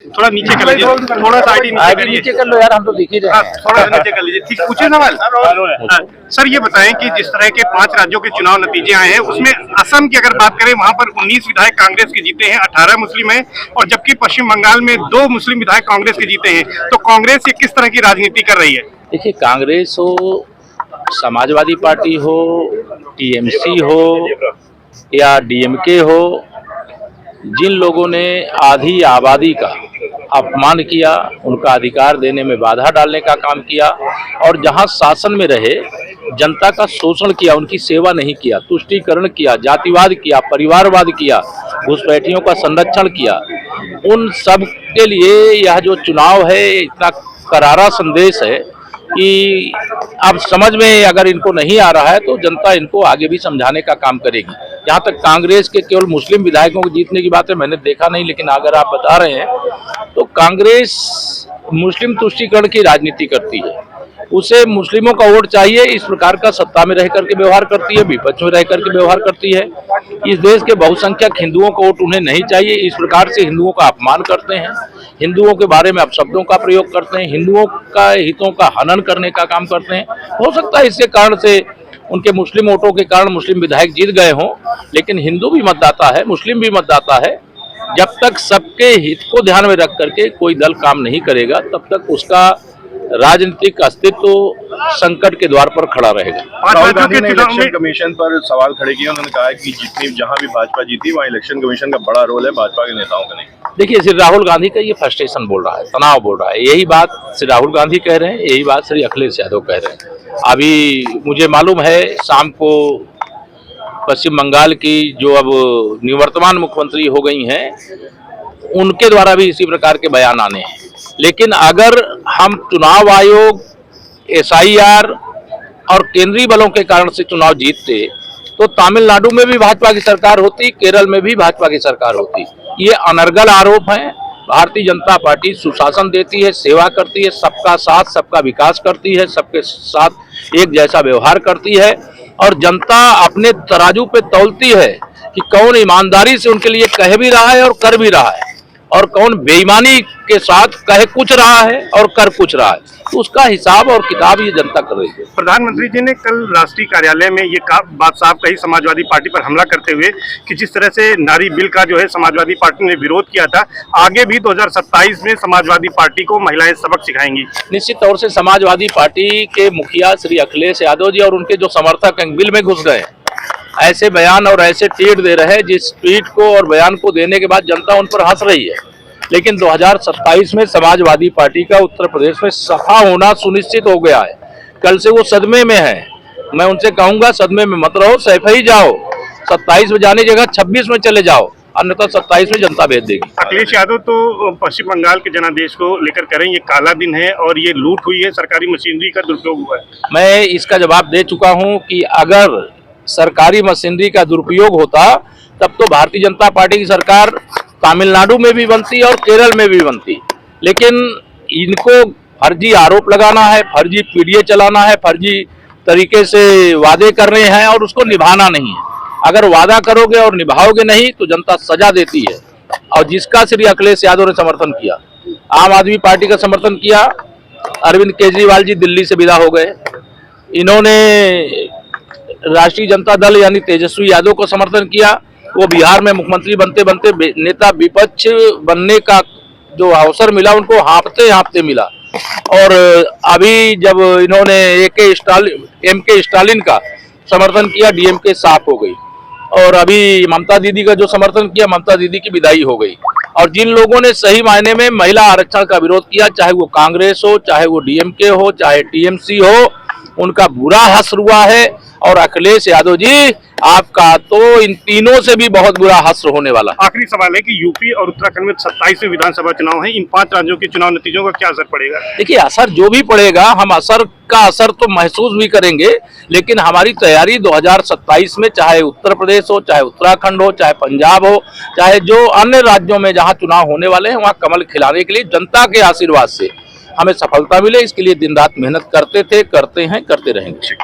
थोड़ा नीचे कर लीजिए, थोड़ा सा आईडी नीचे कर लो यार, हम तो दिख ही रहे हैं। थोड़ा सा नीचे कर लीजिए। ठीक, पूछे सवाल। सर ये बताएं कि जिस तरह के 5 राज्यों के चुनाव नतीजे आए हैं, उसमें असम की अगर बात करें, वहां पर 19 विधायक कांग्रेस के जीते हैं, 18 मुस्लिम हैं, और जबकि पश्चिम बंगाल में 2 मुस्लिम विधायक कांग्रेस के जीते हैं। तो कांग्रेस ये किस तरह की राजनीति कर रही है? देखिए, कांग्रेस हो, समाजवादी पार्टी हो, टीएमसी हो या डीएमके हो, जिन लोगों ने आधी आबादी का अपमान किया, उनका अधिकार देने में बाधा डालने का काम किया, और जहां शासन में रहे जनता का शोषण किया, उनकी सेवा नहीं किया, तुष्टीकरण किया, जातिवाद किया, परिवारवाद किया, घुसपैठियों का संरक्षण किया, उन सब के लिए यह जो चुनाव है इतना करारा संदेश है कि अब समझ में अगर इनको नहीं आ रहा है तो जनता इनको आगे भी समझाने का काम करेगी। जहाँ तक कांग्रेस के केवल मुस्लिम विधायकों को जीतने की बात है, मैंने देखा नहीं, लेकिन अगर आप बता रहे हैं तो कांग्रेस मुस्लिम तुष्टीकरण की राजनीति करती है। उसे मुस्लिमों का वोट चाहिए, इस प्रकार का सत्ता में रह करके व्यवहार करती है, विपक्ष में रह करके व्यवहार करती है। इस देश के बहुसंख्यक हिंदुओं का वोट उन्हें नहीं चाहिए, इस प्रकार से हिंदुओं का अपमान करते हैं, हिंदुओं के बारे में अपशब्दों का प्रयोग करते हैं, हिंदुओं का हितों का हनन करने का काम करते हैं। हो सकता है इसके कारण से, उनके मुस्लिम वोटों के कारण मुस्लिम विधायक जीत गए हों, लेकिन हिंदू भी मतदाता है, मुस्लिम भी मतदाता है। जब तक सबके हित को ध्यान में रख करके कोई दल काम नहीं करेगा, तब तक उसका राजनीतिक अस्तित्व संकट के द्वार पर खड़ा रहेगा। राहुल गांधी ने इलेक्शन कमीशन पर सवाल खड़े किए। उन्होंने कहा कि जितनी जहां भी भाजपा जीती वहां इलेक्शन कमीशन का बड़ा रोल है, भाजपा के नेताओं का नहीं। देखिए, श्री राहुल गांधी का ये फ्रस्ट्रेशन बोल रहा है, तनाव बोल रहा है। यही बात श्री राहुल गांधी कह रहे हैं, यही बात श्री अखिलेश यादव कह रहे हैं। अभी मुझे मालूम है शाम को पश्चिम बंगाल की जो अब निवर्तमान मुख्यमंत्री हो गई हैं, उनके द्वारा भी इसी प्रकार के बयान आने हैं। लेकिन अगर हम चुनाव आयोग, SIR और केंद्रीय बलों के कारण से चुनाव जीतते तो तमिलनाडु में भी भाजपा की सरकार होती, केरल में भी भाजपा की सरकार होती। ये अनर्गल आरोप हैं। भारतीय जनता पार्टी सुशासन देती है, सेवा करती है, सबका साथ सबका विकास करती है, सबके साथ एक जैसा व्यवहार करती है, और जनता अपने तराजू पे तौलती है कि कौन ईमानदारी से उनके लिए कह भी रहा है और कर भी रहा है, और कौन बेईमानी के साथ कहे कुछ रहा है और कर कुछ रहा है। तो उसका हिसाब और किताब ये जनता कर रही है। प्रधानमंत्री जी ने कल राष्ट्रीय कार्यालय में ये बात साफ कही समाजवादी पार्टी पर हमला करते हुए कि जिस तरह से नारी बिल का जो है समाजवादी पार्टी ने विरोध किया था, आगे भी 2027 में समाजवादी पार्टी को महिलाएं सबक सिखाएंगी। निश्चित तौर से समाजवादी पार्टी के मुखिया श्री अखिलेश यादव जी और उनके जो समर्थक बिल में घुस गए, ऐसे बयान और ऐसे ट्वीट दे रहे हैं, जिस ट्वीट को और बयान को देने के बाद जनता उन पर हंस रही है। लेकिन 2027 में समाजवादी पार्टी का उत्तर प्रदेश में सफा होना सुनिश्चित हो गया है। कल से वो सदमे में है। मैं उनसे कहूंगा सदमे में मत रहो, सैफ ही जाओ। 27 में जाने की जगह 26 में चले जाओ, अन्यथा 27 में जनता भेज देगी। अखिलेश यादव तो पश्चिम बंगाल के जनादेश को लेकर करें, ये काला दिन है और ये लूट हुई है, सरकारी मशीनरी का दुरुपयोग हुआ है। मैं इसका जवाब दे चुका हूं कि अगर सरकारी मशीनरी का दुरुपयोग होता तब तो भारतीय जनता पार्टी की सरकार तमिलनाडु में भी बनती और केरल में भी बनती। लेकिन इनको फर्जी आरोप लगाना है, फर्जी पीडीए चलाना है, फर्जी तरीके से वादे करने हैं और उसको निभाना नहीं है। अगर वादा करोगे और निभाओगे नहीं तो जनता सजा देती है। और जिसका श्री अखिलेश यादव ने समर्थन किया, आम आदमी पार्टी का समर्थन किया, अरविंद केजरीवाल जी दिल्ली से विदा हो गए। इन्होंने राष्ट्रीय जनता दल यानी तेजस्वी यादव को समर्थन किया, वो बिहार में मुख्यमंत्री बनते बनते नेता विपक्ष बनने का जो अवसर मिला उनको हाँफते हाँफते मिला। और अभी जब इन्होंने MK स्टालिन का समर्थन किया, DMK साफ हो गई। और अभी ममता दीदी का जो समर्थन किया, ममता दीदी की विदाई हो गई। और जिन लोगों ने सही मायने में महिला आरक्षण का विरोध किया, चाहे वो कांग्रेस हो, चाहे वो DMK हो, चाहे TMC हो, उनका बुरा हश्र हुआ है। और अखिलेश यादव जी, आपका तो इन तीनों से भी बहुत बुरा हश्र होने वाला। आखिरी सवाल है कि यूपी और उत्तराखंड में 27वें विधानसभा चुनाव है, इन 5 राज्यों के चुनाव नतीजों का क्या असर पड़ेगा? देखिए, असर जो भी पड़ेगा, हम असर तो महसूस भी करेंगे, लेकिन हमारी तैयारी 2027 में चाहे उत्तर प्रदेश हो, चाहे उत्तराखंड हो, चाहे पंजाब हो, चाहे जो अन्य राज्यों में जहां चुनाव होने वाले हैं, वहां कमल खिलाने के लिए जनता के आशीर्वाद से हमें सफलता मिले, इसके लिए दिन रात मेहनत करते थे, करते हैं, करते रहेंगे।